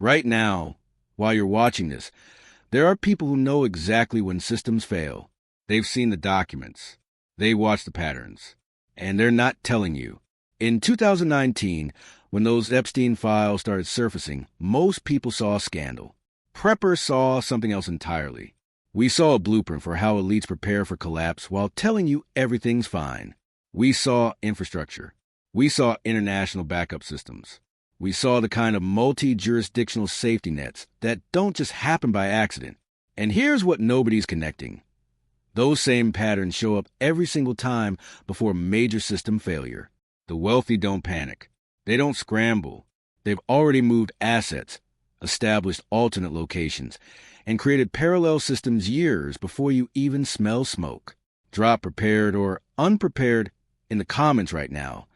Right now, while you're watching this, there are people who know exactly when systems fail. They've seen the documents. They watch the patterns. And they're not telling you. In 2019, when those Epstein files started surfacing, most people saw a scandal. Preppers saw something else entirely. We saw a blueprint for how elites prepare for collapse while telling you everything's fine. We saw infrastructure. We saw international backup systems. We saw the kind of multi-jurisdictional safety nets that don't just happen by accident. And here's what nobody's connecting. Those same patterns show up every single time before major system failure. The wealthy don't panic. They don't scramble. They've already moved assets, established alternate locations, and created parallel systems years before you even smell smoke. Drop prepared or unprepared in the comments right now,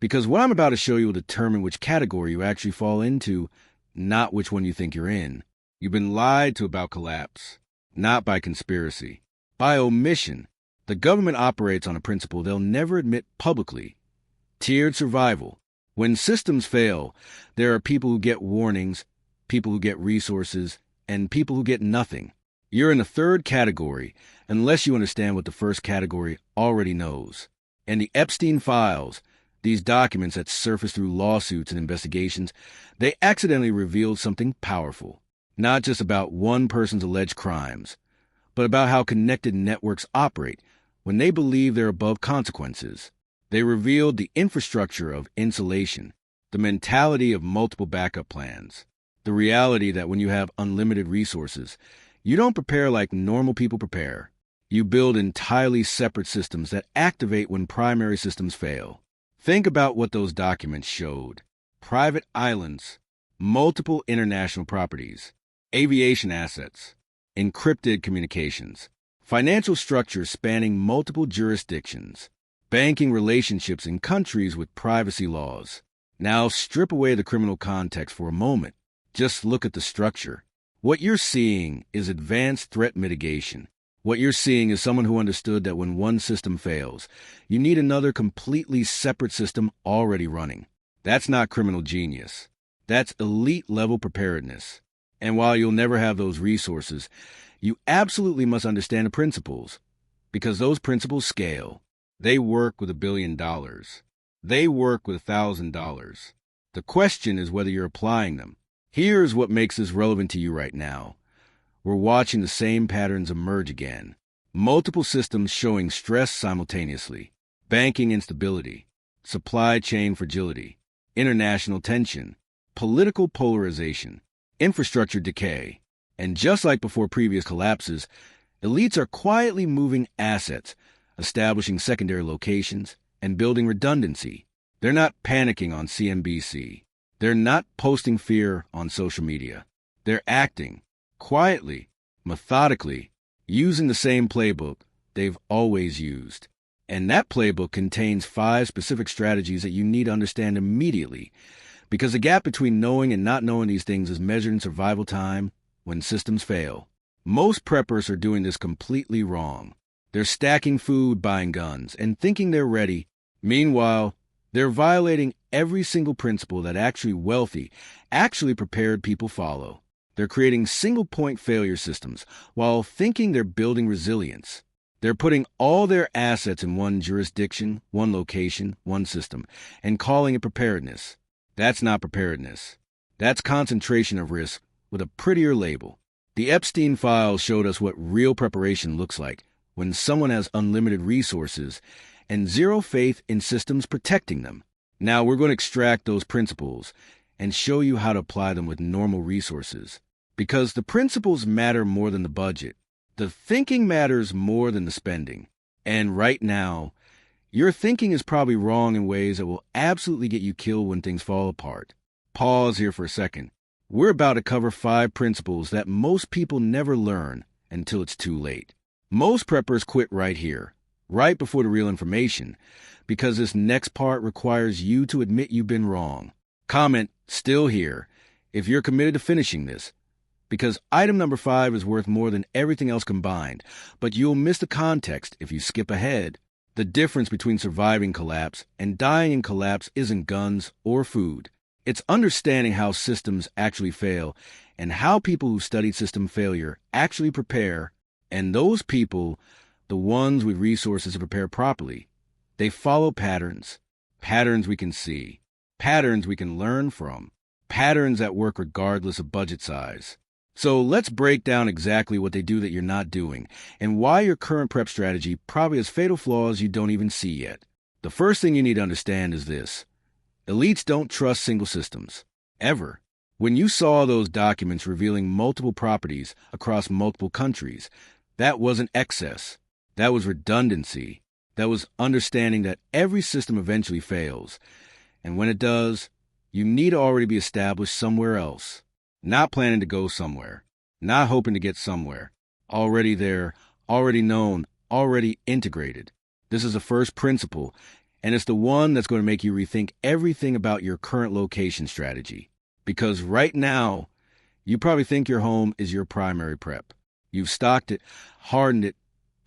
because what I'm about to show you will determine which category you actually fall into, not which one you think you're in. You've been lied to about collapse, not by conspiracy. By omission. The government operates on a principle they'll never admit publicly. Tiered survival. When systems fail, there are people who get warnings, people who get resources, and people who get nothing. You're in the third category unless you understand what the first category already knows. And the Epstein files, these documents that surface through lawsuits and investigations, they accidentally revealed something powerful. Not just about one person's alleged crimes, but about how connected networks operate when they believe they're above consequences. They revealed the infrastructure of insulation, the mentality of multiple backup plans, the reality that when you have unlimited resources, you don't prepare like normal people prepare. You build entirely separate systems that activate when primary systems fail. Think about what those documents showed. Private islands, multiple international properties, aviation assets, encrypted communications, financial structures spanning multiple jurisdictions, banking relationships in countries with privacy laws. Now strip away the criminal context for a moment. Just look at the structure. What you're seeing is advanced threat mitigation. What you're seeing is someone who understood that when one system fails, you need another completely separate system already running. That's not criminal genius. That's elite-level preparedness. And while you'll never have those resources, you absolutely must understand the principles, because those principles scale. They work with $1 billion. They work with $1,000. The question is whether you're applying them. Here's what makes this relevant to you right now. We're watching the same patterns emerge again. Multiple systems showing stress simultaneously. Banking instability, supply chain fragility, international tension, political polarization, infrastructure decay. And just like before previous collapses, elites are quietly moving assets, establishing secondary locations, and building redundancy. They're not panicking on CNBC. They're not posting fear on social media. They're acting quietly, methodically, using the same playbook they've always used. And that playbook contains 5 specific strategies that you need to understand immediately, because the gap between knowing and not knowing these things is measured in survival time when systems fail. Most preppers are doing this completely wrong. They're stacking food, buying guns, and thinking they're ready. Meanwhile, they're violating every single principle that wealthy, prepared people follow. They're creating single-point failure systems while thinking they're building resilience. They're putting all their assets in one jurisdiction, one location, one system, and calling it preparedness. That's not preparedness. That's concentration of risk with a prettier label. The Epstein files showed us what real preparation looks like when someone has unlimited resources and zero faith in systems protecting them. Now we're going to extract those principles and show you how to apply them with normal resources. Because the principles matter more than the budget. The thinking matters more than the spending. And right now, your thinking is probably wrong in ways that will absolutely get you killed when things fall apart. Pause here for a second. We're about to cover 5 principles that most people never learn until it's too late. Most preppers quit right here, right before the real information, because this next part requires you to admit you've been wrong. Comment, still here, if you're committed to finishing this, because item number 5 is worth more than everything else combined, but you'll miss the context if you skip ahead. The difference between surviving collapse and dying in collapse isn't guns or food. It's understanding how systems actually fail and how people who studied system failure actually prepare, and those people, the ones with resources to prepare properly, they follow patterns, patterns we can see, patterns we can learn from, patterns that work regardless of budget size. So let's break down exactly what they do that you're not doing, and why your current prep strategy probably has fatal flaws you don't even see yet. The first thing you need to understand is this. Elites don't trust single systems. Ever. When you saw those documents revealing multiple properties across multiple countries, that wasn't excess. That was redundancy. That was understanding that every system eventually fails. And when it does, you need to already be established somewhere else. Not planning to go somewhere. Not hoping to get somewhere. Already there, already known, already integrated. This is the first principle, and it's the one that's going to make you rethink everything about your current location strategy. Because right now, you probably think your home is your primary prep. You've stocked it, hardened it,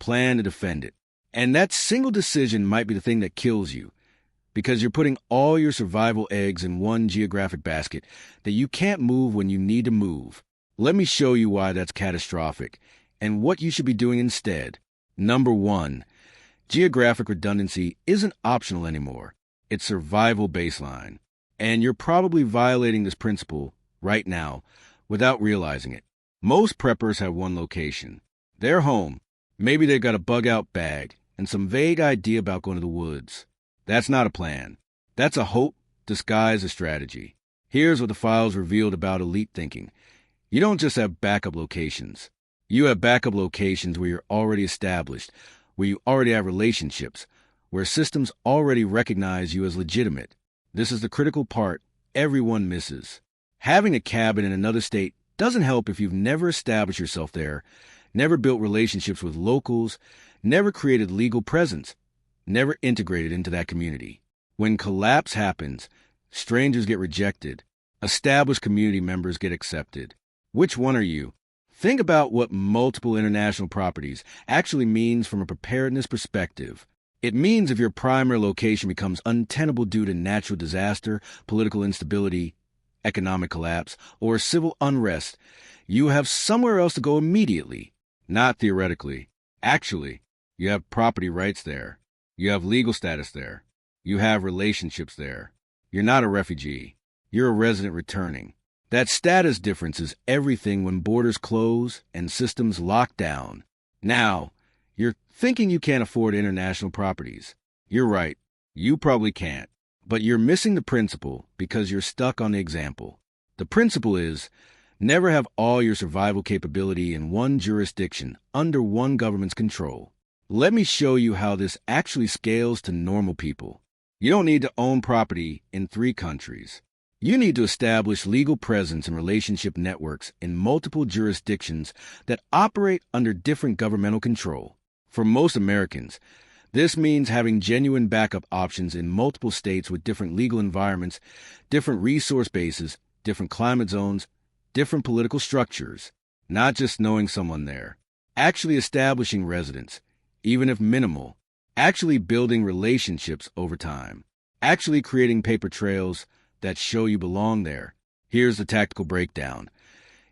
planned to defend it. And that single decision might be the thing that kills you, because you're putting all your survival eggs in one geographic basket that you can't move when you need to move. Let me show you why that's catastrophic and what you should be doing instead. Number 1, geographic redundancy isn't optional anymore. It's survival baseline. And you're probably violating this principle right now without realizing it. Most preppers have one location. Their home. Maybe they've got a bug-out bag and some vague idea about going to the woods. That's not a plan. That's a hope disguised as strategy. Here's what the files revealed about elite thinking. You don't just have backup locations. You have backup locations where you're already established, where you already have relationships, where systems already recognize you as legitimate. This is the critical part everyone misses. Having a cabin in another state doesn't help if you've never established yourself there, never built relationships with locals, never created legal presence, never integrated into that community. When collapse happens, strangers get rejected, established community members get accepted. Which one are you? Think about what multiple international properties actually means from a preparedness perspective. It means if your primary location becomes untenable due to natural disaster, political instability, economic collapse, or civil unrest, you have somewhere else to go immediately. Not theoretically. Actually, you have property rights there. You have legal status there. You have relationships there. You're not a refugee. You're a resident returning. That status difference is everything when borders close and systems lock down. Now, you're thinking you can't afford international properties. You're right. You probably can't. But you're missing the principle because you're stuck on the example. The principle is, never have all your survival capability in one jurisdiction under one government's control. Let me show you how this actually scales to normal people. You don't need to own property in 3 countries. You need to establish legal presence and relationship networks in multiple jurisdictions that operate under different governmental control. For most Americans, this means having genuine backup options in multiple states with different legal environments, different resource bases, different climate zones, different political structures. Not just knowing someone there. Actually establishing residence, even if minimal. Actually building relationships over time. Actually creating paper trails that show you belong there. Here's the tactical breakdown.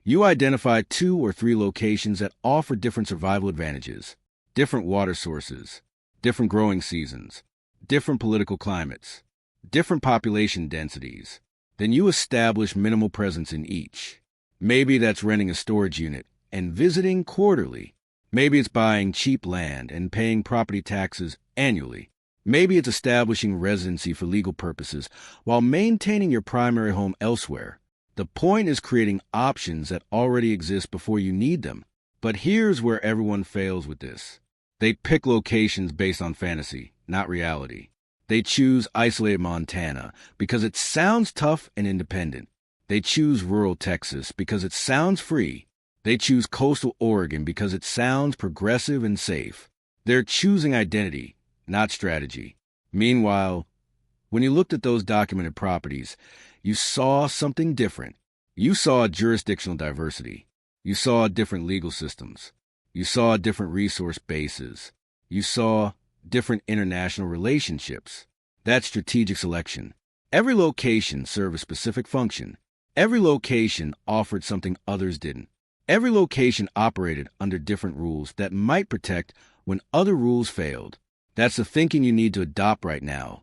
You identify 2 or 3 locations that offer different survival advantages, different water sources, different growing seasons, different political climates, different population densities. Then you establish minimal presence in each. Maybe that's renting a storage unit and visiting quarterly. Maybe it's buying cheap land and paying property taxes annually. Maybe it's establishing residency for legal purposes while maintaining your primary home elsewhere. The point is creating options that already exist before you need them. But here's where everyone fails with this. They pick locations based on fantasy, not reality. They choose isolated Montana because it sounds tough and independent. They choose rural Texas because it sounds free. They choose coastal Oregon because it sounds progressive and safe. They're choosing identity, not strategy. Meanwhile, when you looked at those documented properties, you saw something different. You saw jurisdictional diversity. You saw different legal systems. You saw different resource bases. You saw different international relationships. That's strategic selection. Every location served a specific function. Every location offered something others didn't. Every location operated under different rules that might protect when other rules failed. That's the thinking you need to adopt right now,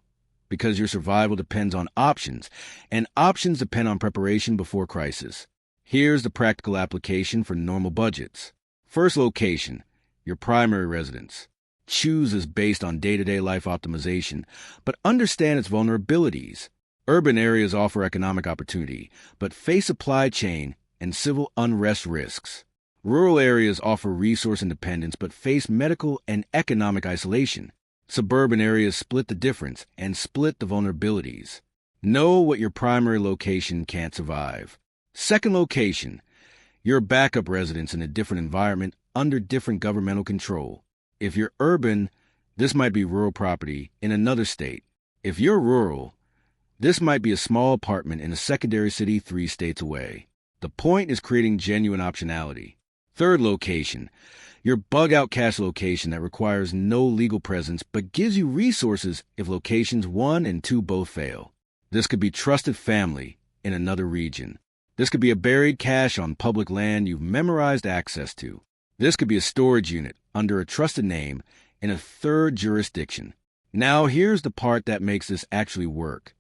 because your survival depends on options, and options depend on preparation before crisis. Here's the practical application for normal budgets. First location, your primary residence. Choose this based on day-to-day life optimization, but understand its vulnerabilities. Urban areas offer economic opportunity, but face supply chain and civil unrest risks. Rural areas offer resource independence, but face medical and economic isolation. Suburban areas split the difference and split the vulnerabilities. Know what your primary location can't survive. Second location, your backup residence in a different environment under different governmental control. If you're urban, this might be rural property in another state. If you're rural, this might be a small apartment in a secondary city 3 states away. The point is creating genuine optionality. Third location, your bug-out cash location that requires no legal presence but gives you resources if locations 1 and 2 both fail. This could be trusted family in another region. This could be a buried cache on public land you've memorized access to. This could be a storage unit under a trusted name in a third jurisdiction. Now here's the part that makes this actually work.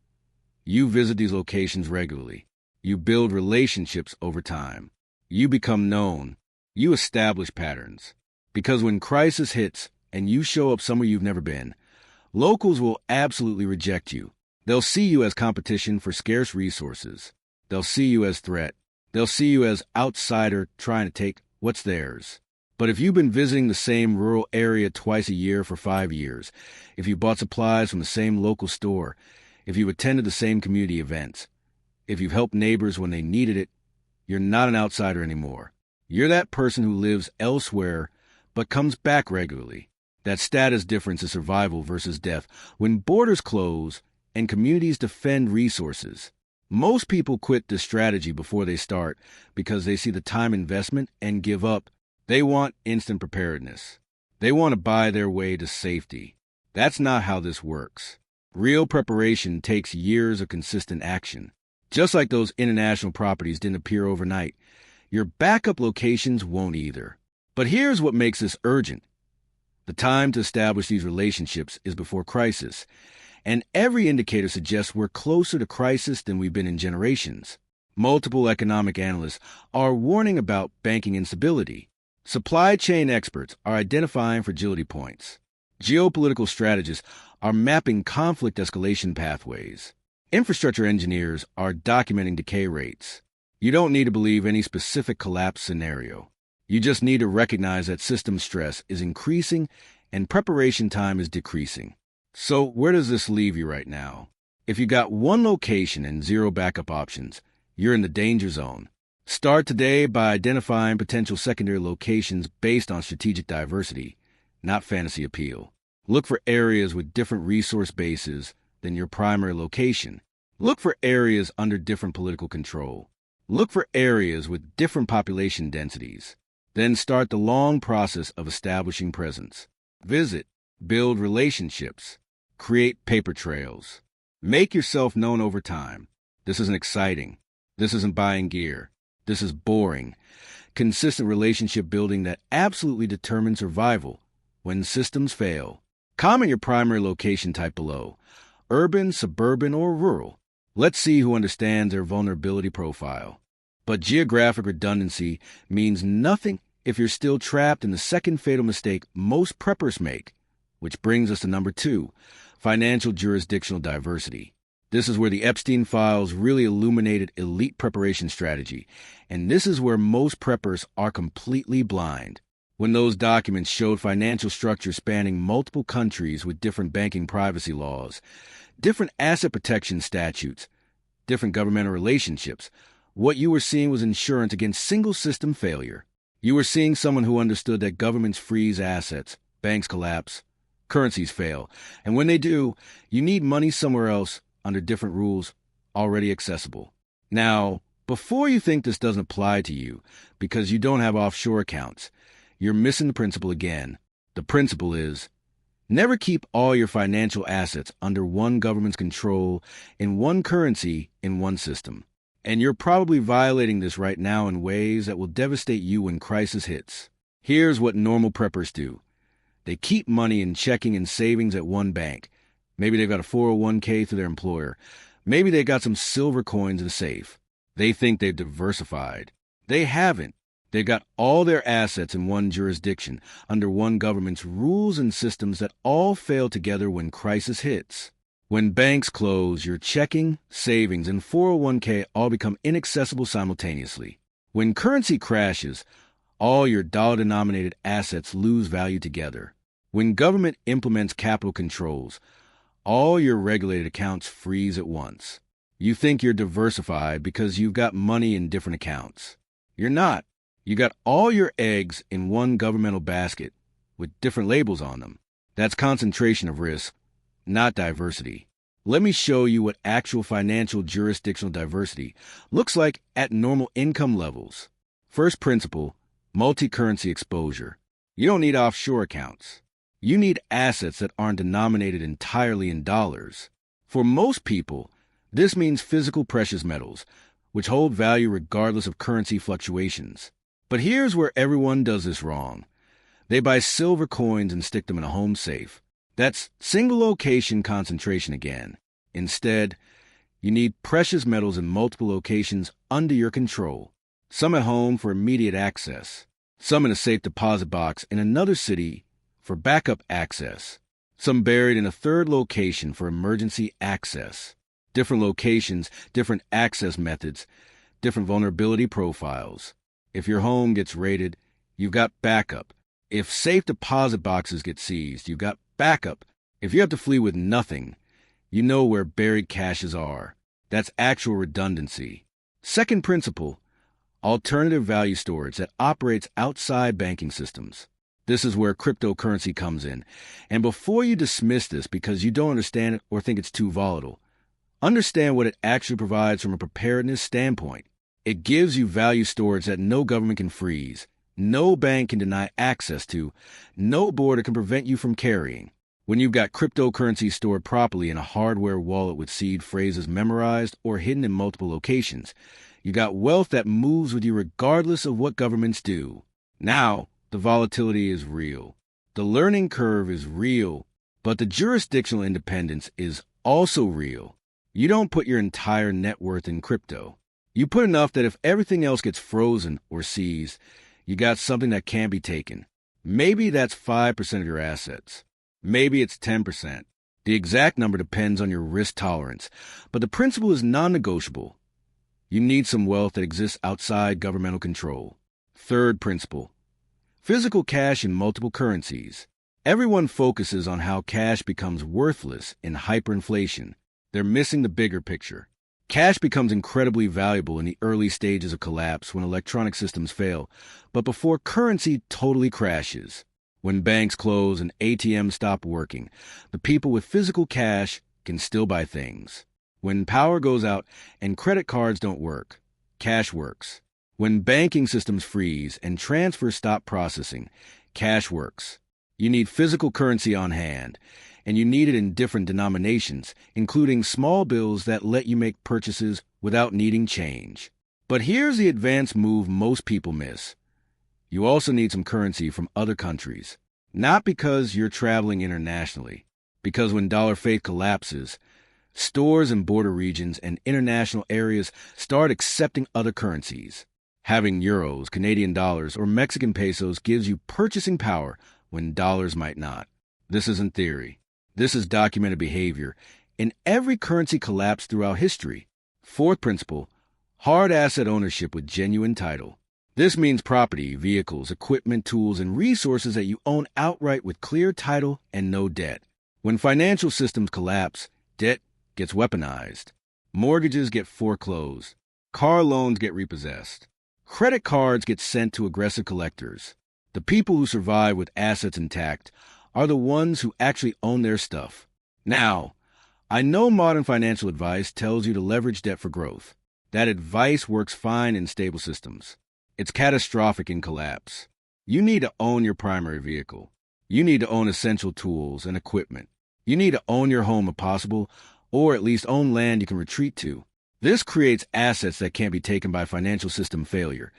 You visit these locations regularly. You build relationships over time. You become known. You establish patterns. Because when crisis hits and you show up somewhere you've never been, locals will absolutely reject you. They'll see you as competition for scarce resources. They'll see you as threat. They'll see you as outsider trying to take what's theirs. But if you've been visiting the same rural area twice a year for 5 years, if you bought supplies from the same local store, if you attended the same community events, if you've helped neighbors when they needed it, you're not an outsider anymore. You're that person who lives elsewhere but comes back regularly. That status difference is survival versus death. When borders close and communities defend resources, most people quit this strategy before they start because they see the time investment and give up. They want instant preparedness. They want to buy their way to safety. That's not how this works. Real preparation takes years of consistent action. Just like those international properties didn't appear overnight, your backup locations won't either. But here's what makes this urgent. The time to establish these relationships is before crisis, and every indicator suggests we're closer to crisis than we've been in generations. Multiple economic analysts are warning about banking instability. Supply chain experts are identifying fragility points. Geopolitical strategists are mapping conflict escalation pathways. Infrastructure engineers are documenting decay rates. You don't need to believe any specific collapse scenario. You just need to recognize that system stress is increasing and preparation time is decreasing. So where does this leave you right now? If you got one location and 0 backup options, you're in the danger zone. Start today by identifying potential secondary locations based on strategic diversity, not fantasy appeal. Look for areas with different resource bases than your primary location. Look for areas under different political control. Look for areas with different population densities. Then start the long process of establishing presence. Visit, build relationships, create paper trails. Make yourself known over time. This isn't exciting. This isn't buying gear. This is boring. Consistent relationship building that absolutely determines survival when systems fail. Comment your primary location type below. Urban, suburban, or rural. Let's see who understands their vulnerability profile. But geographic redundancy means nothing if you're still trapped in the second fatal mistake most preppers make, which brings us to number 2, financial jurisdictional diversity. This is where the Epstein files really illuminated elite preparation strategy, and this is where most preppers are completely blind. When those documents showed financial structures spanning multiple countries with different banking privacy laws, different asset protection statutes, different governmental relationships, what you were seeing was insurance against single system failure. You were seeing someone who understood that governments freeze assets, banks collapse, currencies fail, and when they do, you need money somewhere else under different rules already accessible. Now, before you think this doesn't apply to you because you don't have offshore accounts, you're missing the principle again. The principle is, Never keep all your financial assets under one government's control, in one currency, in one system. And you're probably violating this right now in ways that will devastate you when crisis hits. Here's what normal preppers do. They keep money in checking and savings at one bank. Maybe they've got a 401k through their employer. Maybe they got some silver coins in a safe. They think they've diversified. They haven't. They've got all their assets in one jurisdiction, under one government's rules and systems that all fail together when crisis hits. When banks close, your checking, savings, and 401k all become inaccessible simultaneously. When currency crashes, all your dollar-denominated assets lose value together. When government implements capital controls, all your regulated accounts freeze at once. You think you're diversified because you've got money in different accounts. You're not. You got all your eggs in one governmental basket with different labels on them. That's concentration of risk, not diversity. Let me show you what actual financial jurisdictional diversity looks like at normal income levels. First principle, multi-currency exposure. You don't need offshore accounts. You need assets that aren't denominated entirely in dollars. For most people, this means physical precious metals, which hold value regardless of currency fluctuations. But here's where everyone does this wrong. They buy silver coins and stick them in a home safe. That's single location concentration again. Instead, you need precious metals in multiple locations under your control. Some at home for immediate access. Some in a safe deposit box in another city for backup access. Some buried in a third location for emergency access. Different locations, different access methods, different vulnerability profiles. If your home gets raided, you've got backup. If safe deposit boxes get seized, you've got backup. If you have to flee with nothing, you know where buried caches are. That's actual redundancy. Second principle, alternative value storage that operates outside banking systems. This is where cryptocurrency comes in. And before you dismiss this because you don't understand it or think it's too volatile, understand what it actually provides from a preparedness standpoint. It gives you value storage that no government can freeze, no bank can deny access to, no border can prevent you from carrying. When you've got cryptocurrency stored properly in a hardware wallet with seed phrases memorized or hidden in multiple locations, you got wealth that moves with you regardless of what governments do. Now, the volatility is real. The learning curve is real, but the jurisdictional independence is also real. You don't put your entire net worth in crypto. You put enough that if everything else gets frozen or seized, you got something that can't be taken. Maybe that's 5% of your assets. Maybe it's 10%. The exact number depends on your risk tolerance, but the principle is non-negotiable. You need some wealth that exists outside governmental control. Third principle, physical cash in multiple currencies. Everyone focuses on how cash becomes worthless in hyperinflation. They're missing the bigger picture. Cash becomes incredibly valuable in the early stages of collapse when electronic systems fail, but before currency totally crashes. When banks close and ATMs stop working, the people with physical cash can still buy things. When power goes out and credit cards don't work, cash works. When banking systems freeze and transfers stop processing, cash works. You need physical currency on hand, and you need it in different denominations, including small bills that let you make purchases without needing change. But here's the advanced move most people miss. You also need some currency from other countries. Not because you're traveling internationally, because when dollar faith collapses, stores in border regions and international areas start accepting other currencies. Having euros, Canadian dollars, or Mexican pesos gives you purchasing power when dollars might not. This isn't theory. This is documented behavior in every currency collapse throughout history. Fourth principle, hard asset ownership with genuine title. This means property, vehicles, equipment, tools, and resources that you own outright with clear title and no debt. When financial systems collapse, debt gets weaponized. Mortgages get foreclosed. Car loans get repossessed. Credit cards get sent to aggressive collectors. The people who survive with assets intact are the ones who actually own their stuff. Now, I know modern financial advice tells you to leverage debt for growth. That advice works fine in stable systems. It's catastrophic in collapse. You need to own your primary vehicle. You need to own essential tools and equipment. You need to own your home if possible, or at least own land you can retreat to. This creates assets that can't be taken by financial system failure,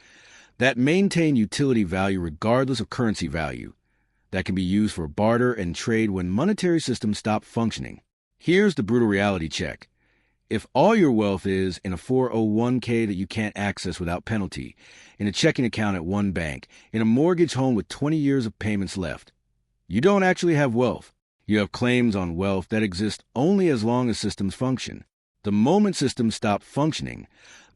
that maintain utility value regardless of currency value, that can be used for barter and trade when monetary systems stop functioning. Here's the brutal reality check. If all your wealth is in a 401k that you can't access without penalty, in a checking account at one bank, in a mortgage home with 20 years of payments left, you don't actually have wealth. You have claims on wealth that exist only as long as systems function. The moment systems stop functioning,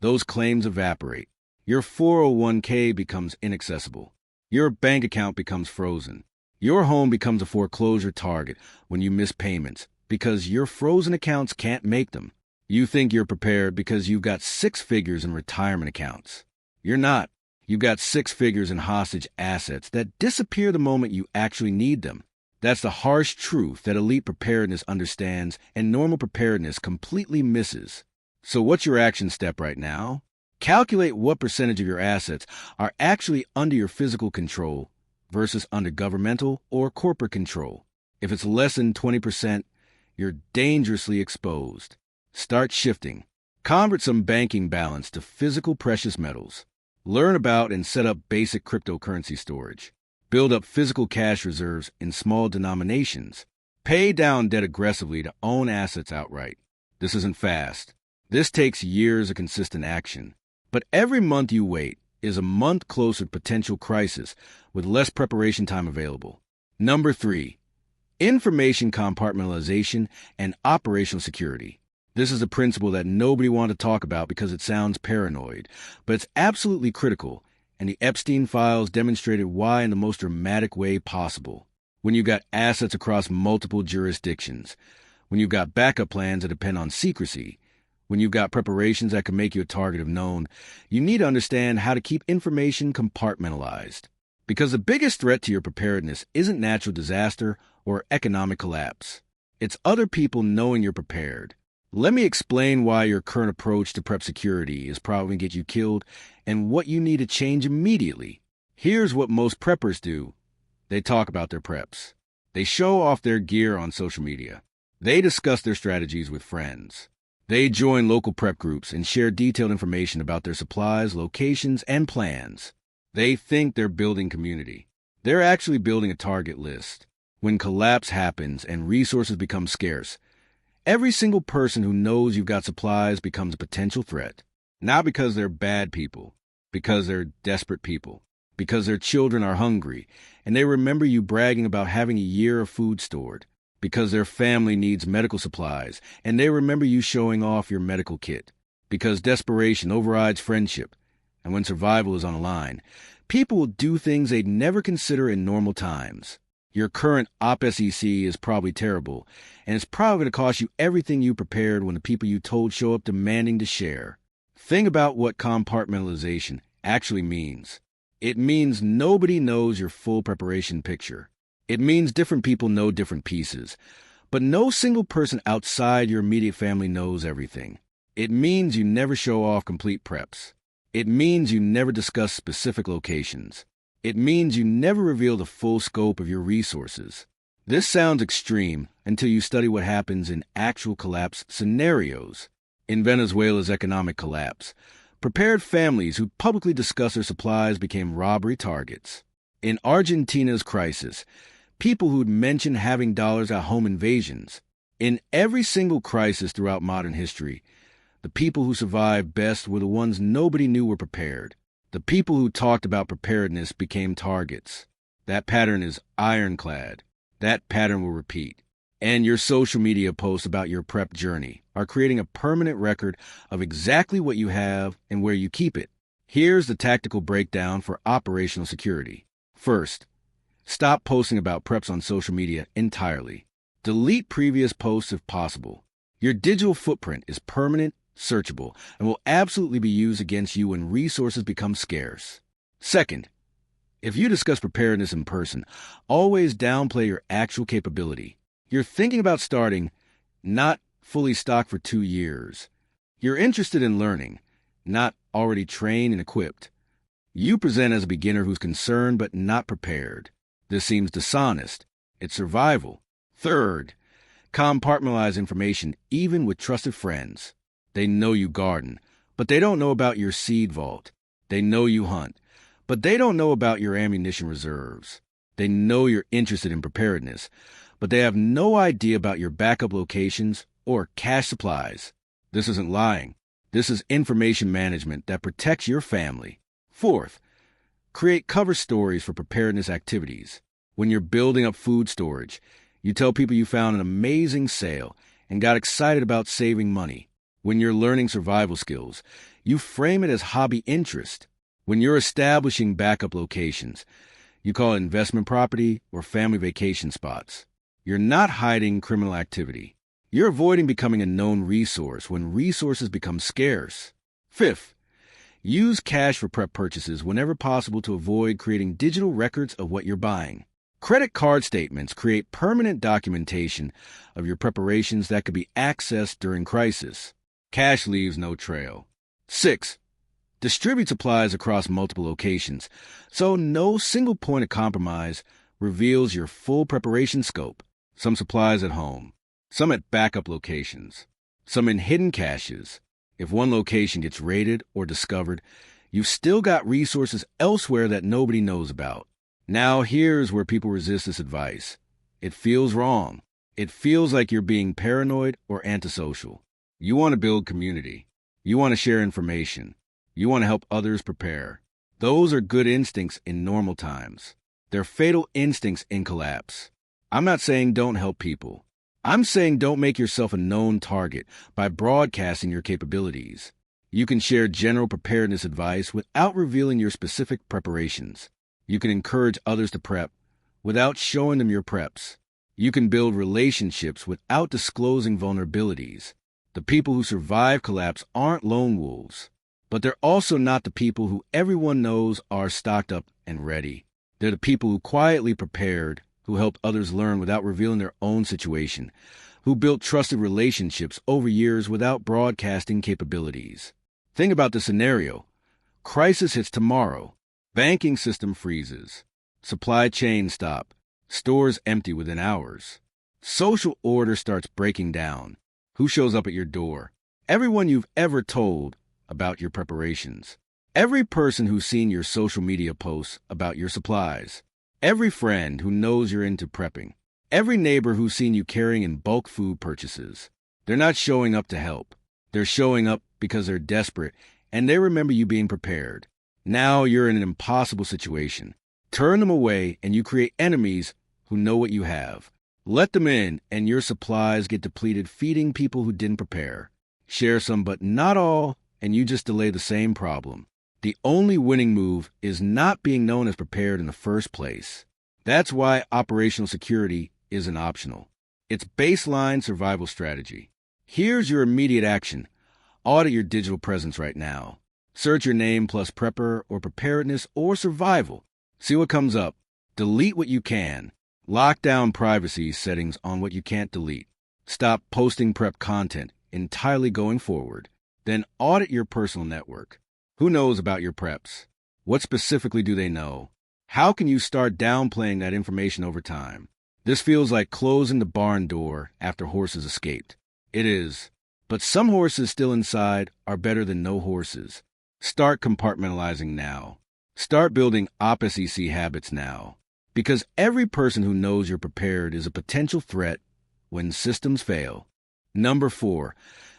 those claims evaporate. Your 401k becomes inaccessible. Your bank account becomes frozen. Your home becomes a foreclosure target when you miss payments because your frozen accounts can't make them. You think you're prepared because you've got 6 figures in retirement accounts. You're not. You've got 6 figures in hostage assets that disappear the moment you actually need them. That's the harsh truth that elite preparedness understands and normal preparedness completely misses. So what's your action step right now? Calculate what percentage of your assets are actually under your physical control versus under governmental or corporate control. If it's less than 20%, you're dangerously exposed. Start shifting. Convert some banking balance to physical precious metals. Learn about and set up basic cryptocurrency storage. Build up physical cash reserves in small denominations. Pay down debt aggressively to own assets outright. This isn't fast. This takes years of consistent action. But every month you wait is a month closer to potential crisis with less preparation time available. Number 3, information compartmentalization and operational security. This is a principle that nobody wants to talk about because it sounds paranoid, but it's absolutely critical, and the Epstein files demonstrated why in the most dramatic way possible. When you've got assets across multiple jurisdictions, when you've got backup plans that depend on secrecy, when you've got preparations that can make you a target of known, you need to understand how to keep information compartmentalized. Because the biggest threat to your preparedness isn't natural disaster or economic collapse. It's other people knowing you're prepared. Let me explain why your current approach to prep security is probably going to get you killed and what you need to change immediately. Here's what most preppers do. They talk about their preps. They show off their gear on social media. They discuss their strategies with friends. They join local prep groups and share detailed information about their supplies, locations, and plans. They think they're building community. They're actually building a target list. When collapse happens and resources become scarce, every single person who knows you've got supplies becomes a potential threat. Not because they're bad people, because they're desperate people, because their children are hungry, and they remember you bragging about having a year of food stored, because their family needs medical supplies, and they remember you showing off your medical kit, because desperation overrides friendship, and when survival is on the line, people will do things they'd never consider in normal times. Your current OPSEC is probably terrible, and it's probably going to cost you everything you prepared when the people you told show up demanding to share. Think about what compartmentalization actually means. It means nobody knows your full preparation picture. It means different people know different pieces, but no single person outside your immediate family knows everything. It means you never show off complete preps. It means you never discuss specific locations. It means you never reveal the full scope of your resources. This sounds extreme until you study what happens in actual collapse scenarios. In Venezuela's economic collapse, prepared families who publicly discuss their supplies became robbery targets. In Argentina's crisis, people who'd mention having dollars at home invasions. In every single crisis throughout modern history, the people who survived best were the ones nobody knew were prepared. The people who talked about preparedness became targets. That pattern is ironclad. That pattern will repeat. And your social media posts about your prep journey are creating a permanent record of exactly what you have and where you keep it. Here's the tactical breakdown for operational security. First, stop posting about preps on social media entirely. Delete previous posts if possible. Your digital footprint is permanent, searchable, and will absolutely be used against you when resources become scarce. Second, if you discuss preparedness in person, always downplay your actual capability. You're thinking about starting, not fully stocked for 2 years. You're interested in learning, not already trained and equipped. You present as a beginner who's concerned but not prepared. This seems dishonest. It's survival. Third, compartmentalize information even with trusted friends. They know you garden, but they don't know about your seed vault. They know you hunt, but they don't know about your ammunition reserves. They know you're interested in preparedness, but they have no idea about your backup locations or cash supplies. This isn't lying. This is information management that protects your family. Fourth, create cover stories for preparedness activities. When you're building up food storage, you tell people you found an amazing sale and got excited about saving money. When you're learning survival skills, you frame it as hobby interest. When you're establishing backup locations, you call it investment property or family vacation spots. You're not hiding criminal activity. You're avoiding becoming a known resource when resources become scarce. Fifth, use cash for prep purchases whenever possible to avoid creating digital records of what you're buying. Credit card statements create permanent documentation of your preparations that could be accessed during crisis. Cash leaves no trail. 6. Distribute supplies across multiple locations, so no single point of compromise reveals your full preparation scope. Some supplies at home, some at backup locations, some in hidden caches. If one location gets raided or discovered, you've still got resources elsewhere that nobody knows about. Now here's where people resist this advice. It feels wrong. It feels like you're being paranoid or antisocial. You want to build community. You want to share information. You want to help others prepare. Those are good instincts in normal times. They're fatal instincts in collapse. I'm not saying don't help people. I'm saying don't make yourself a known target by broadcasting your capabilities. You can share general preparedness advice without revealing your specific preparations. You can encourage others to prep without showing them your preps. You can build relationships without disclosing vulnerabilities. The people who survive collapse aren't lone wolves, but they're also not the people who everyone knows are stocked up and ready. They're the people who quietly prepared, who helped others learn without revealing their own situation, who built trusted relationships over years without broadcasting capabilities. Think about the scenario. Crisis hits tomorrow. Banking system freezes. Supply chain stop. Stores empty within hours. Social order starts breaking down. Who shows up at your door? Everyone you've ever told about your preparations. Every person who's seen your social media posts about your supplies. Every friend who knows you're into prepping. Every neighbor who's seen you carrying in bulk food purchases. They're not showing up to help. They're showing up because they're desperate and they remember you being prepared. Now you're in an impossible situation. Turn them away and you create enemies who know what you have. Let them in and your supplies get depleted feeding people who didn't prepare. Share some but not all and you just delay the same problem. The only winning move is not being known as prepared in the first place. That's why operational security isn't optional. It's baseline survival strategy. Here's your immediate action. Audit your digital presence right now. Search your name plus prepper or preparedness or survival. See what comes up. Delete what you can. Lock down privacy settings on what you can't delete. Stop posting prep content entirely going forward. Then audit your personal network. Who knows about your preps? What specifically do they know? How can you start downplaying that information over time? This feels like closing the barn door after horses escaped. It is. But some horses still inside are better than no horses. Start compartmentalizing now. Start building OPSEC habits now. Because every person who knows you're prepared is a potential threat when systems fail. Number 4,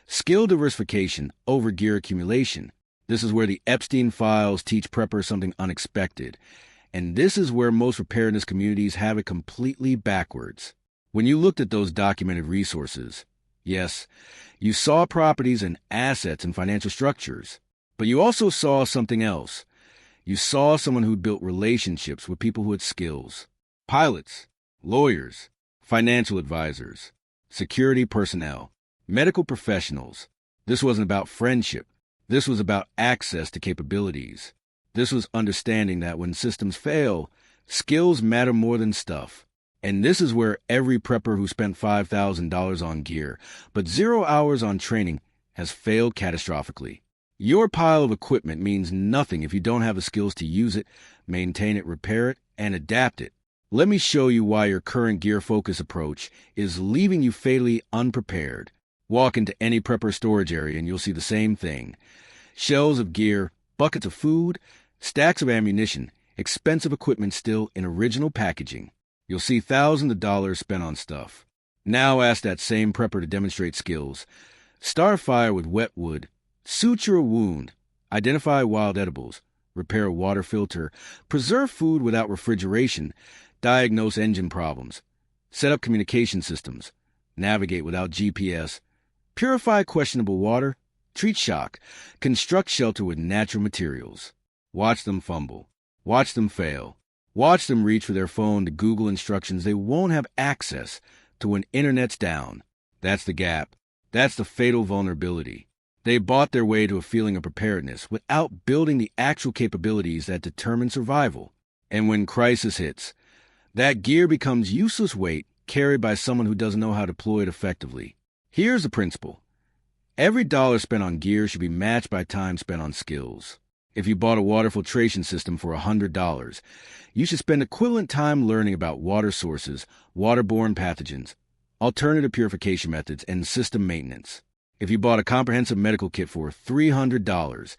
skill diversification over gear accumulation. This is where the Epstein files teach preppers something unexpected. And this is where most preparedness communities have it completely backwards. When you looked at those documented resources, yes, you saw properties and assets and financial structures, but you also saw something else. You saw someone who built relationships with people who had skills. Pilots, lawyers, financial advisors, security personnel, medical professionals. This wasn't about friendship. This was about access to capabilities. This was understanding that when systems fail, skills matter more than stuff. And this is where every prepper who spent $5,000 on gear, but 0 hours on training, has failed catastrophically. Your pile of equipment means nothing if you don't have the skills to use it, maintain it, repair it, and adapt it. Let me show you why your current gear focus approach is leaving you fatally unprepared. Walk into any prepper storage area and you'll see the same thing. Shelves of gear, buckets of food, stacks of ammunition, expensive equipment still in original packaging. You'll see thousands of dollars spent on stuff. Now ask that same prepper to demonstrate skills. Start a fire with wet wood, suture a wound, identify wild edibles, repair a water filter, preserve food without refrigeration, diagnose engine problems, set up communication systems, navigate without GPS, purify questionable water, treat shock, construct shelter with natural materials. Watch them fumble. Watch them fail. Watch them reach for their phone to Google instructions they won't have access to when internet's down. That's the gap. That's the fatal vulnerability. They bought their way to a feeling of preparedness without building the actual capabilities that determine survival. And when crisis hits, that gear becomes useless weight carried by someone who doesn't know how to deploy it effectively. Here's the principle. Every dollar spent on gear should be matched by time spent on skills. If you bought a water filtration system for $100, you should spend equivalent time learning about water sources, waterborne pathogens, alternative purification methods, and system maintenance. If you bought a comprehensive medical kit for $300,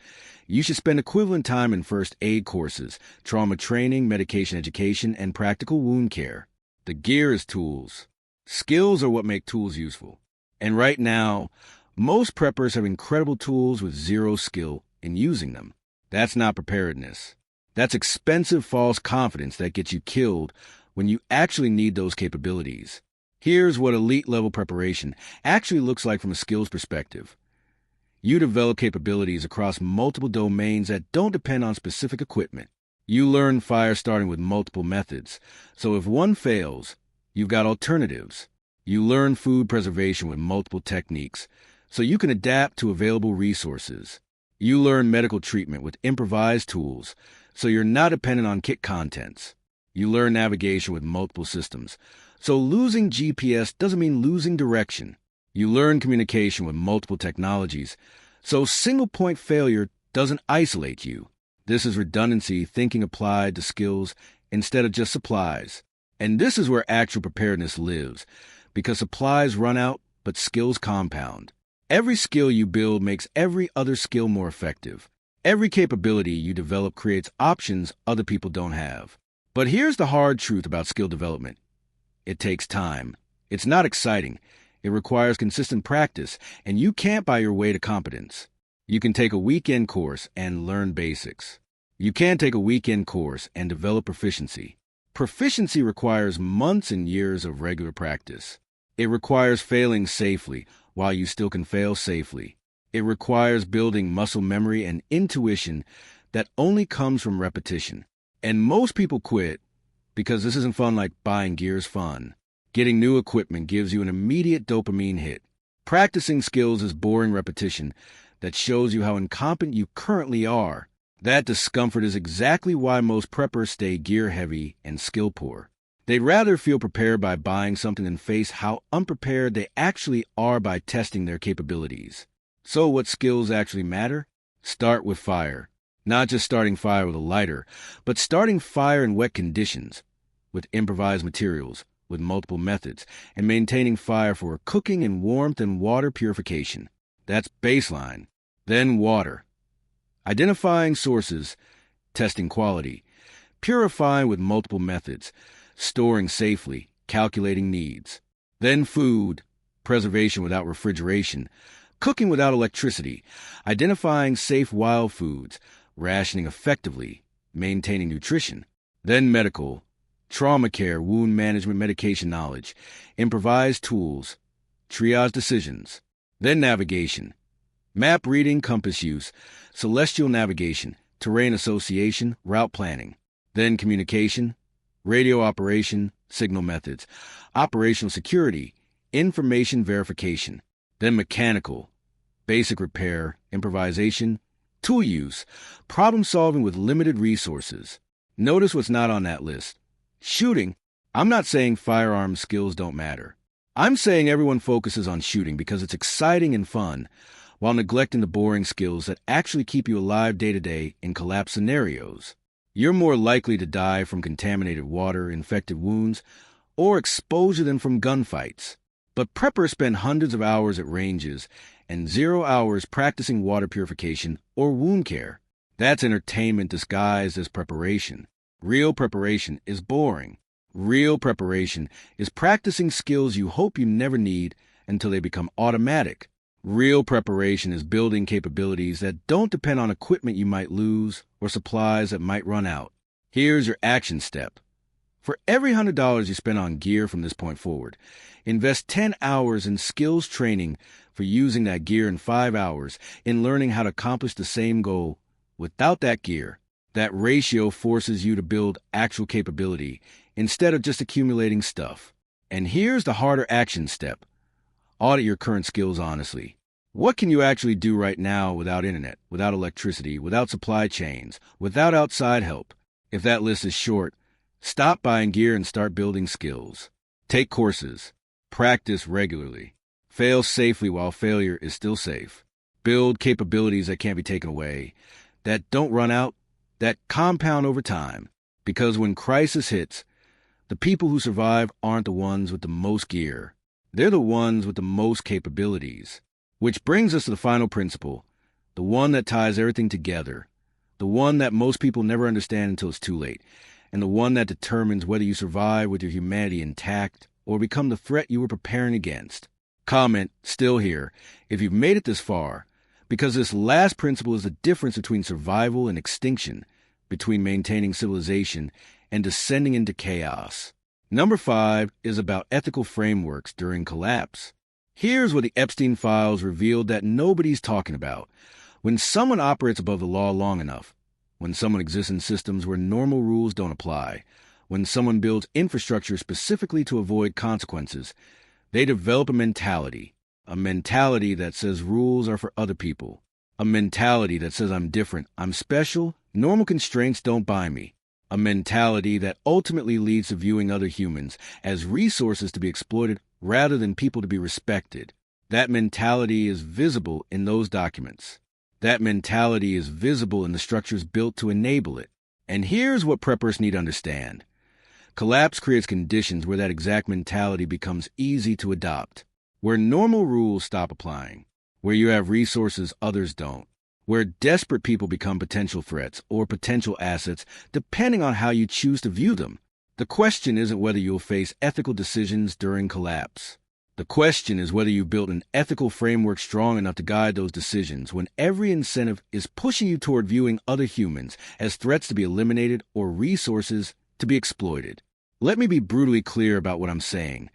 you should spend equivalent time in first aid courses, trauma training, medication education, and practical wound care. The gear is tools. Skills are what make tools useful. And right now, most preppers have incredible tools with zero skill in using them. That's not preparedness. That's expensive false confidence that gets you killed when you actually need those capabilities. Here's what elite-level preparation actually looks like from a skills perspective. You develop capabilities across multiple domains that don't depend on specific equipment. You learn fire starting with multiple methods, so if one fails, you've got alternatives. You learn food preservation with multiple techniques, so you can adapt to available resources. You learn medical treatment with improvised tools, so you're not dependent on kit contents. You learn navigation with multiple systems, so losing GPS doesn't mean losing direction. You learn communication with multiple technologies, so single-point failure doesn't isolate you. This is redundancy thinking applied to skills instead of just supplies. And this is where actual preparedness lives, because supplies run out, but skills compound. Every skill you build makes every other skill more effective. Every capability you develop creates options other people don't have. But here's the hard truth about skill development. It takes time. It's not exciting. It requires consistent practice, and you can't buy your way to competence. You can take a weekend course and learn basics. You can't take a weekend course and develop proficiency. Proficiency requires months and years of regular practice. It requires failing safely while you still can fail safely. It requires building muscle memory and intuition that only comes from repetition. And most people quit because this isn't fun like buying gear is fun. Getting new equipment gives you an immediate dopamine hit. Practicing skills is boring repetition that shows you how incompetent you currently are. That discomfort is exactly why most preppers stay gear-heavy and skill-poor. They'd rather feel prepared by buying something than face how unprepared they actually are by testing their capabilities. So what skills actually matter? Start with fire. Not just starting fire with a lighter, but starting fire in wet conditions, with improvised materials, with multiple methods, and maintaining fire for cooking and warmth and water purification. That's baseline. Then water. Identifying sources, testing quality, purifying with multiple methods, storing safely, calculating needs. Then food, preservation without refrigeration, cooking without electricity, identifying safe wild foods, rationing effectively, maintaining nutrition. Then medical, trauma care, wound management, medication knowledge, improvised tools, triage decisions. Then navigation, map reading, compass use, celestial navigation, terrain association, route planning. Then communication, radio operation, signal methods, operational security, information verification. Then mechanical, basic repair, improvisation, tool use, problem solving with limited resources. Notice what's not on that list. Shooting. I'm not saying firearms skills don't matter. I'm saying everyone focuses on shooting because it's exciting and fun, while neglecting the boring skills that actually keep you alive day to day in collapse scenarios. You're more likely to die from contaminated water, infected wounds, or exposure than from gunfights. But preppers spend hundreds of hours at ranges and 0 hours practicing water purification or wound care. That's entertainment disguised as preparation. Real preparation is boring. Real preparation is practicing skills you hope you never need until they become automatic. Real preparation is building capabilities that don't depend on equipment you might lose or supplies that might run out. Here's your action step. For every $100 you spend on gear from this point forward, invest 10 hours in skills training for using that gear and 5 hours in learning how to accomplish the same goal without that gear. That ratio forces you to build actual capability instead of just accumulating stuff. And here's the harder action step. Audit your current skills honestly. What can you actually do right now without internet, without electricity, without supply chains, without outside help? If that list is short, stop buying gear and start building skills. Take courses. Practice regularly. Fail safely while failure is still safe. Build capabilities that can't be taken away, that don't run out, that compound over time. Because when crisis hits, the people who survive aren't the ones with the most gear. They're the ones with the most capabilities. Which brings us to the final principle, the one that ties everything together, the one that most people never understand until it's too late, and the one that determines whether you survive with your humanity intact or become the threat you were preparing against. Comment, still here, if you've made it this far, because this last principle is the difference between survival and extinction, between maintaining civilization and descending into chaos. Number 5 is about ethical frameworks during collapse. Here's what the Epstein files revealed that nobody's talking about. When someone operates above the law long enough, when someone exists in systems where normal rules don't apply, when someone builds infrastructure specifically to avoid consequences, they develop a mentality that says rules are for other people, a mentality that says I'm different, I'm special, normal constraints don't bind me, a mentality that ultimately leads to viewing other humans as resources to be exploited rather than people to be respected. That mentality is visible in those documents. That mentality is visible in the structures built to enable it. And here's what preppers need to understand. Collapse creates conditions where that exact mentality becomes easy to adopt, where normal rules stop applying, where you have resources others don't, where desperate people become potential threats or potential assets depending on how you choose to view them. The question isn't whether you'll face ethical decisions during collapse. The question is whether you built an ethical framework strong enough to guide those decisions when every incentive is pushing you toward viewing other humans as threats to be eliminated or resources to be exploited. Let me be brutally clear about what I'm saying.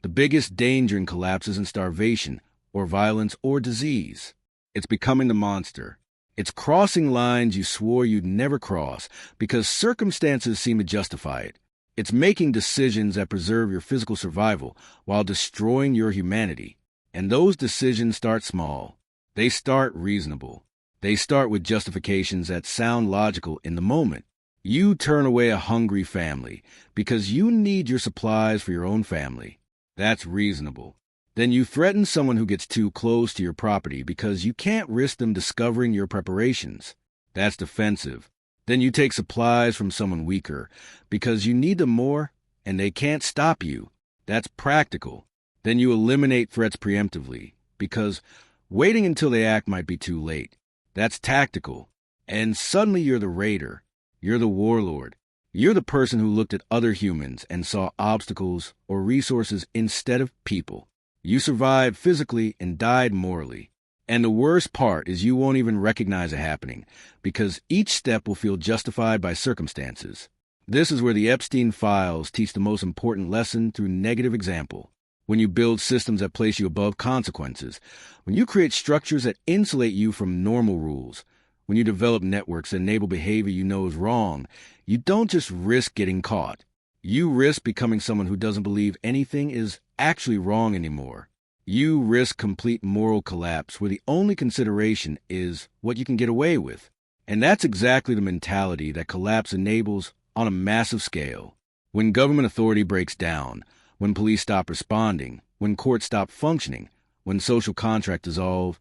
The biggest danger in collapse isn't starvation or violence or disease. It's becoming the monster. It's crossing lines you swore you'd never cross because circumstances seem to justify it. It's making decisions that preserve your physical survival while destroying your humanity. And those decisions start small. They start reasonable. They start with justifications that sound logical in the moment. You turn away a hungry family because you need your supplies for your own family. That's reasonable. Then you threaten someone who gets too close to your property because you can't risk them discovering your preparations. That's defensive. Then you take supplies from someone weaker because you need them more and they can't stop you. That's practical. Then you eliminate threats preemptively because waiting until they act might be too late. That's tactical. And suddenly you're the raider. You're the warlord. You're the person who looked at other humans and saw obstacles or resources instead of people. You survived physically and died morally. And the worst part is you won't even recognize it happening because each step will feel justified by circumstances. This is where the Epstein files teach the most important lesson through negative example. When you build systems that place you above consequences, when you create structures that insulate you from normal rules, when you develop networks that enable behavior you know is wrong, you don't just risk getting caught. You risk becoming someone who doesn't believe anything is actually wrong anymore. You risk complete moral collapse where the only consideration is what you can get away with. And that's exactly the mentality that collapse enables on a massive scale. When government authority breaks down, when police stop responding, when courts stop functioning, when social contracts dissolve,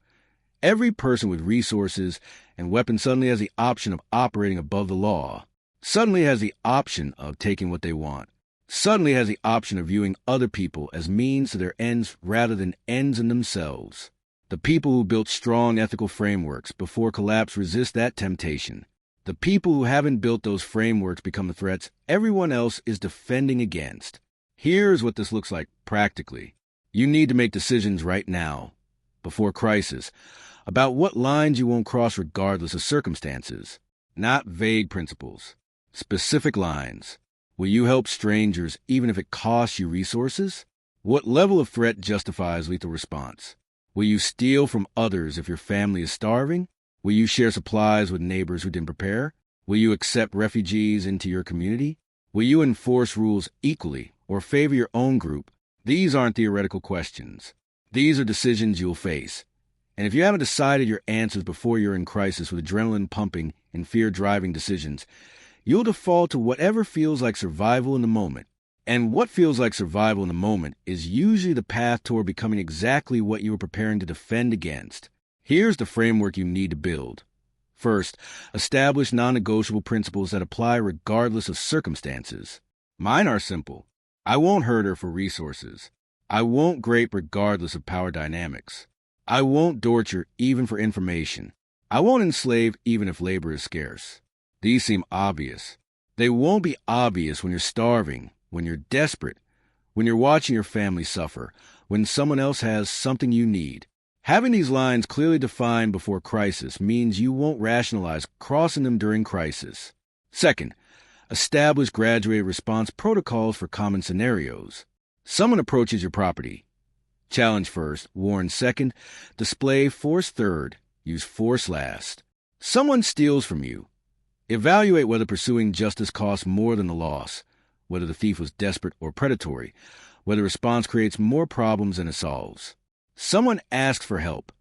every person with resources and weapons suddenly has the option of operating above the law. suddenly has the option of taking what they want, suddenly has the option of viewing other people as means to their ends rather than ends in themselves. The people who built strong ethical frameworks before collapse resist that temptation. The people who haven't built those frameworks become the threats everyone else is defending against. Here's what this looks like practically. You need to make decisions right now, before crisis, about what lines you won't cross regardless of circumstances. Not vague principles. Specific lines. Will you help strangers even if it costs you resources? What level of threat justifies lethal response? Will you steal from others if your family is starving? Will you share supplies with neighbors who didn't prepare? Will you accept refugees into your community? Will you enforce rules equally or favor your own group? These aren't theoretical questions. These are decisions you'll face. And if you haven't decided your answers before you're in crisis with adrenaline pumping and fear driving decisions, you'll default to whatever feels like survival in the moment. And what feels like survival in the moment is usually the path toward becoming exactly what you were preparing to defend against. Here's the framework you need to build. First, establish non-negotiable principles that apply regardless of circumstances. Mine are simple. I won't hurt her for resources. I won't grape regardless of power dynamics. I won't torture even for information. I won't enslave even if labor is scarce. These seem obvious. They won't be obvious when you're starving, when you're desperate, when you're watching your family suffer, when someone else has something you need. Having these lines clearly defined before crisis means you won't rationalize crossing them during crisis. Second, establish graduated response protocols for common scenarios. Someone approaches your property. Challenge first, warn second, display force third, use force last. Someone steals from you. Evaluate whether pursuing justice costs more than the loss, whether the thief was desperate or predatory, whether response creates more problems than it solves. Someone asks for help.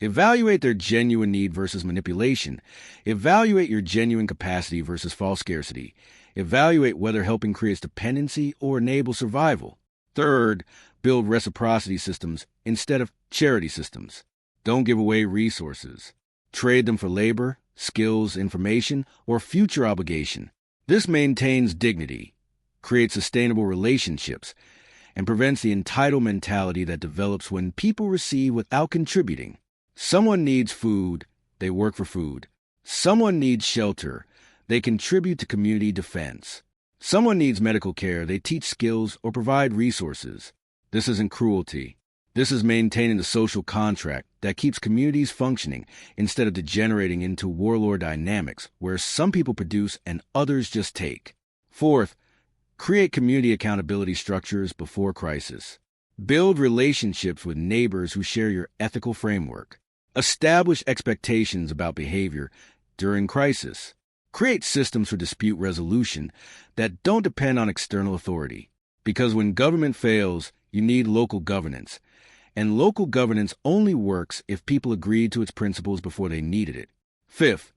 Evaluate their genuine need versus manipulation. Evaluate your genuine capacity versus false scarcity. Evaluate whether helping creates dependency or enables survival. Third, build reciprocity systems instead of charity systems. Don't give away resources. Trade them for labor, skills, information, or future obligation. This maintains dignity, creates sustainable relationships, and prevents the entitled mentality that develops when people receive without contributing. Someone needs food, they work for food. Someone needs shelter, they contribute to community defense. Someone needs medical care, they teach skills or provide resources. This isn't cruelty. This is maintaining the social contract that keeps communities functioning instead of degenerating into warlord dynamics where some people produce and others just take. Fourth, create community accountability structures before crisis. Build relationships with neighbors who share your ethical framework. Establish expectations about behavior during crisis. Create systems for dispute resolution that don't depend on external authority. Because when government fails, you need local governance. And local governance only works if people agreed to its principles before they needed it. Fifth,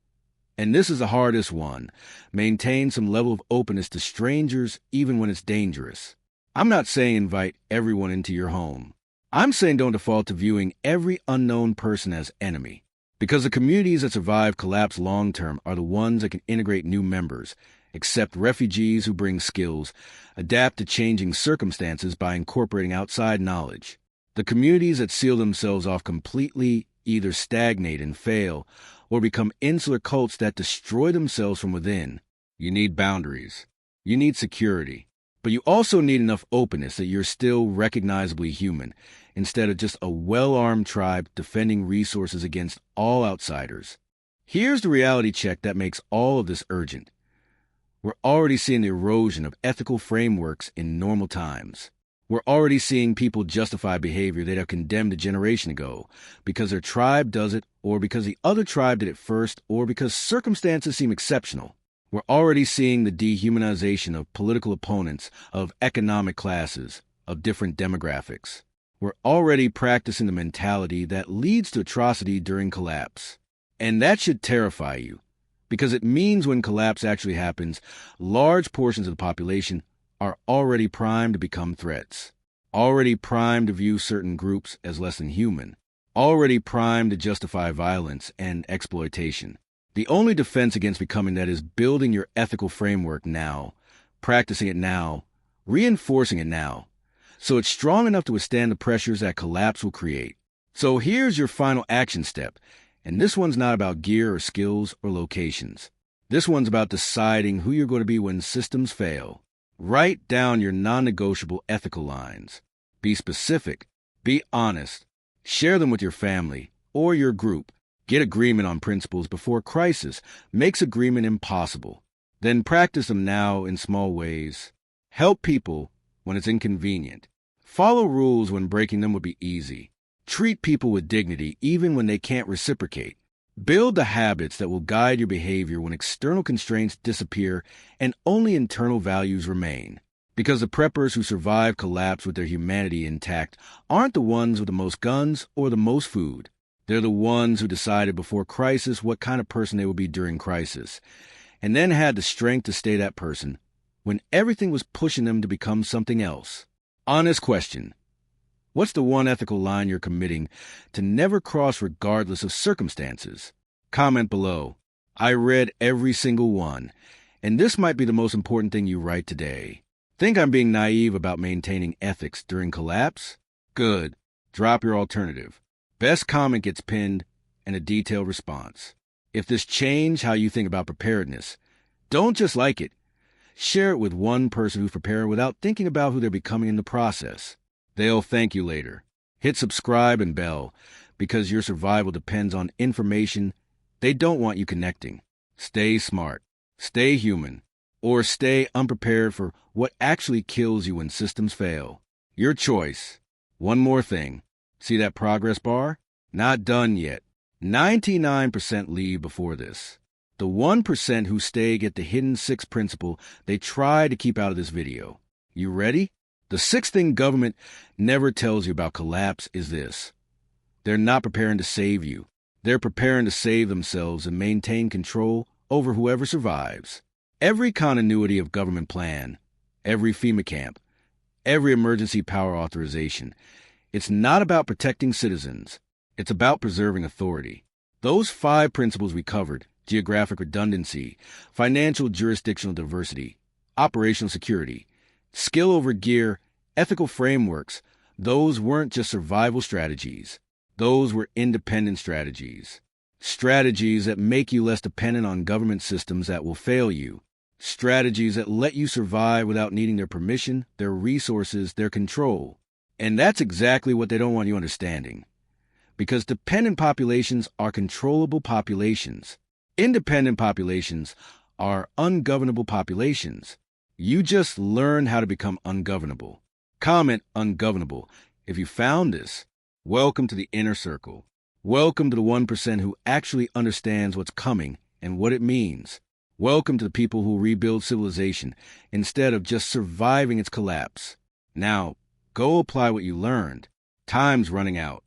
and this is the hardest one, maintain some level of openness to strangers even when it's dangerous. I'm not saying invite everyone into your home. I'm saying don't default to viewing every unknown person as enemy. Because the communities that survive collapse long-term are the ones that can integrate new members, accept refugees who bring skills, adapt to changing circumstances by incorporating outside knowledge. The communities that seal themselves off completely either stagnate and fail or become insular cults that destroy themselves from within. You need boundaries. You need security. But you also need enough openness that you're still recognizably human, instead of just a well-armed tribe defending resources against all outsiders. Here's the reality check that makes all of this urgent. We're already seeing the erosion of ethical frameworks in normal times. We're already seeing people justify behavior they'd have condemned a generation ago because their tribe does it, or because the other tribe did it first, or because circumstances seem exceptional. We're already seeing the dehumanization of political opponents, of economic classes, of different demographics. We're already practicing the mentality that leads to atrocity during collapse. And that should terrify you, because it means when collapse actually happens, large portions of the population are already primed to become threats, already primed to view certain groups as less than human, already primed to justify violence and exploitation. The only defense against becoming that is building your ethical framework now, practicing it now, reinforcing it now, so it's strong enough to withstand the pressures that collapse will create. So here's your final action step, and this one's not about gear or skills or locations. This one's about deciding who you're going to be when systems fail. Write down your non-negotiable ethical lines. Be specific. Be honest. Share them with your family or your group. Get agreement on principles before crisis makes agreement impossible. Then practice them now in small ways. Help people when it's inconvenient. Follow rules when breaking them would be easy. Treat people with dignity even when they can't reciprocate. Build the habits that will guide your behavior when external constraints disappear and only internal values remain. Because the preppers who survive collapse with their humanity intact aren't the ones with the most guns or the most food. They're the ones who decided before crisis what kind of person they would be during crisis, and then had the strength to stay that person when everything was pushing them to become something else. Honest question. What's the one ethical line you're committing to never cross regardless of circumstances? Comment below. I read every single one, and this might be the most important thing you write today. Think I'm being naive about maintaining ethics during collapse? Good. Drop your alternative. Best comment gets pinned and a detailed response. If this changed how you think about preparedness, don't just like it. Share it with one person who's preparing without thinking about who they're becoming in the process. They'll thank you later. Hit subscribe and bell because your survival depends on information they don't want you connecting. Stay smart, stay human, or stay unprepared for what actually kills you when systems fail. Your choice. One more thing. See that progress bar? Not done yet. 99% leave before this. The 1% who stay get the hidden 6 principle they try to keep out of this video. You ready? The 6th thing government never tells you about collapse is this. They're not preparing to save you. They're preparing to save themselves and maintain control over whoever survives. Every continuity of government plan, every FEMA camp, every emergency power authorization, it's not about protecting citizens. It's about preserving authority. Those 5 principles we covered, geographic redundancy, financial jurisdictional diversity, operational security, skill over gear, ethical frameworks, those weren't just survival strategies. Those were independent strategies. Strategies that make you less dependent on government systems that will fail you. Strategies that let you survive without needing their permission, their resources, their control. And that's exactly what they don't want you understanding. Because dependent populations are controllable populations. Independent populations are ungovernable populations. You just learn how to become ungovernable. Comment ungovernable if you found this. Welcome to the inner circle. Welcome to the 1% who actually understands what's coming and what it means. Welcome to the people who rebuild civilization instead of just surviving its collapse. Now, go apply what you learned. Time's running out.